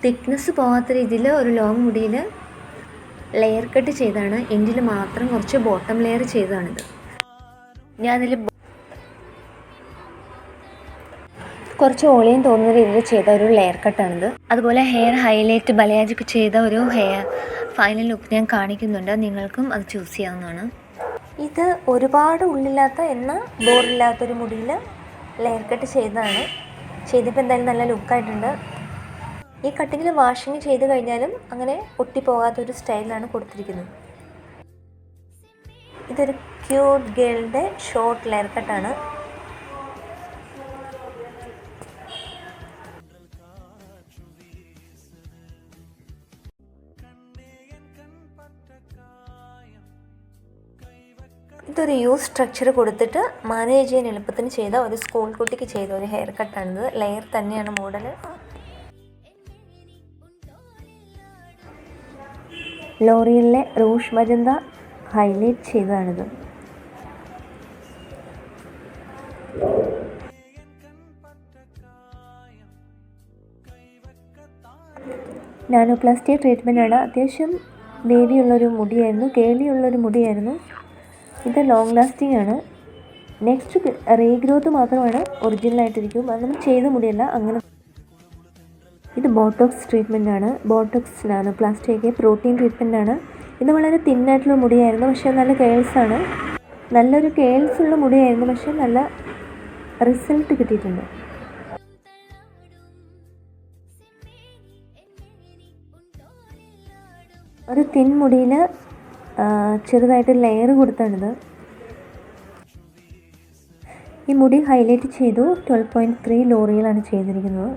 Thickness പോകാത്ത രീതിയിൽ ഒരു ലോങ് മുടിയിൽ ലെയർ കട്ട് ചെയ്താണ്. എൻഡിൽ മാത്രം കുറച്ച് ബോട്ടം ലെയർ ചെയ്തതാണിത്. ഞാനതിൽ കുറച്ച് ഓളിയം തോന്നുന്ന രീതിയിൽ ചെയ്ത ഒരു ലെയർ കട്ടാണിത്. അതുപോലെ ഹെയർ ഹൈലൈറ്റ് ബലയാജൊക്കെ ചെയ്ത ഒരു ഫൈനൽ ലുക്ക് ഞാൻ കാണിക്കുന്നുണ്ട്. നിങ്ങൾക്കും അത് ചൂസ് ചെയ്യാവുന്നതാണ്. ഇത് ഒരുപാട് ഉള്ളില്ലാത്ത എന്നാൽ ബോറില്ലാത്തൊരു മുടിയിൽ ലെയർ കട്ട് ചെയ്തതാണ്. ചെയ്തപ്പോൾ എന്തായാലും നല്ല ലുക്കായിട്ടുണ്ട്. ഈ കട്ടിങ്ങിൽ വാഷിങ് ചെയ്ത് കഴിഞ്ഞാലും അങ്ങനെ ഒട്ടിപ്പോകാത്തൊരു സ്റ്റൈലിലാണ് കൊടുത്തിരിക്കുന്നത്. ഇതൊരു ക്യൂട്ട് ഗേളിൻ്റെ ഷോർട്ട് ലെയർ കട്ടാണ്. ഇതൊരു യു സ്ട്രക്ചർ കൊടുത്തിട്ട് മാനേജ് ചെയ്യാൻ എളുപ്പത്തിന് ചെയ്ത ഒരു സ്കൂൾ കുട്ടിക്ക് ചെയ്ത ഒരു ഹെയർ കട്ടാണിത്. ലെയർ തന്നെയാണ് മോഡൽ. ലോറിയലിലെ റൂഷ് മജന്ത ഹൈലൈറ്റ് ചെയ്തതാണിത്. നാനോപ്ലാസ്റ്റി ട്രീറ്റ്മെൻറ്റാണ്. അത്യാവശ്യം വേവിയുള്ളൊരു മുടിയായിരുന്നു, കേളിയുള്ളൊരു മുടിയായിരുന്നു. ഇത് ലോങ് ലാസ്റ്റിംഗ് ആണ്. നെക്സ്റ്റ് റീഗ്രോത്ത് മാത്രമാണ് ഒറിജിനലായിട്ടിരിക്കും. അത് നമ്മൾ ചെയ്ത മുടിയല്ല. അങ്ങനെ ഇത് ബോട്ടോക്സ് ട്രീറ്റ്മെൻറ്റാണ്. ബോട്ടോക്സ് നാനോപ്ലാസ്റ്റിയൊക്കെ പ്രോട്ടീൻ ട്രീറ്റ്മെൻറ്റാണ്. ഇത് വളരെ തിന്നായിട്ടുള്ള മുടിയായിരുന്നു, പക്ഷേ നല്ല കേൾസാണ്. നല്ലൊരു കേൾസുള്ള മുടിയായിരുന്നു, പക്ഷേ നല്ല റിസൾട്ട് കിട്ടിയിട്ടുണ്ട്. ഒരു തിൻ മുടിയിൽ ചെറുതായിട്ട് ലെയർ കൊടുത്താണിത്. ഈ മുടി ഹൈലൈറ്റ് ചെയ്തു. 12.3 ലോറിയലാണ് ചെയ്തിരിക്കുന്നത്.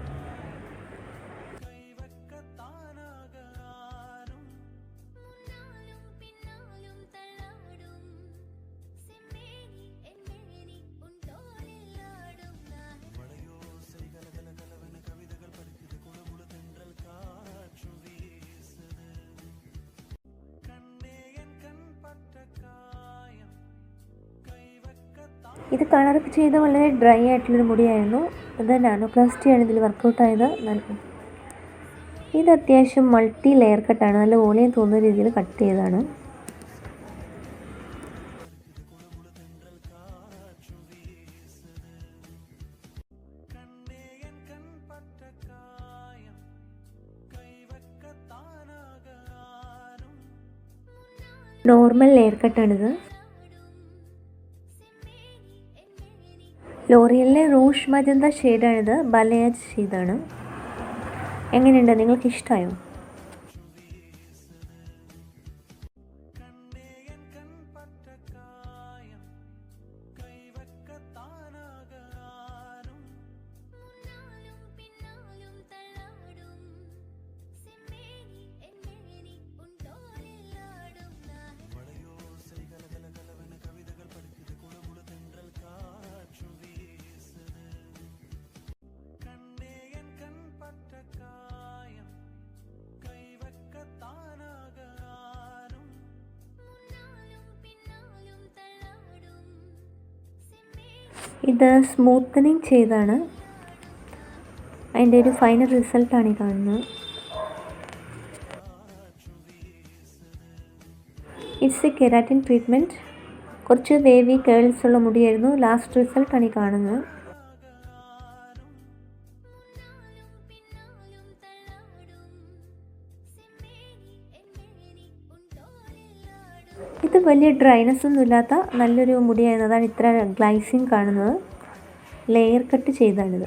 ഇത് കളറൊക്കെ ചെയ്ത് വളരെ ഡ്രൈ ആയിട്ടുള്ളൊരു മുടിയായിരുന്നു. ഇത് നാനോപ്ലാസ്റ്റിയാണ് ഇതിൽ വർക്കൗട്ടായത്. ഇത് അത്യാവശ്യം മൾട്ടി ലെയർ കട്ടാണ്. നല്ല ഓളിയം തോന്നുന്ന രീതിയിൽ കട്ട് ചെയ്തതാണ്. നോർമൽ ലെയർ കട്ടാണിത്. ലോറിയലിലെ റൂഷ് മജന്ത ഷെയ്ഡാണിത്. ബലയാജ് ചെയ്താണ്. എങ്ങനെയുണ്ട്? നിങ്ങൾക്ക് ഇഷ്ടമായോ? ഇത് സ്മൂത്തനിങ് ചെയ്താണ്. അതിൻ്റെ ഒരു ഫൈനൽ റിസൾട്ടാണ് ഈ കാണുന്നത്. It's A keratin treatment. കുറച്ച് വേവി കേൾസ് ഉള്ള മുടിയായിരുന്നു. ലാസ്റ്റ് റിസൾട്ടാണ് ഈ കാണുന്നത്. ഇത് വലിയ ഡ്രൈനെസ് ഒന്നും ഇല്ലാത്ത നല്ലൊരു മുടിയായിരുന്നു. അതാണ് ഇത്ര ഗ്ലൈസിങ് കാണുന്നത്. Layer cut ചെയ്താണിത്.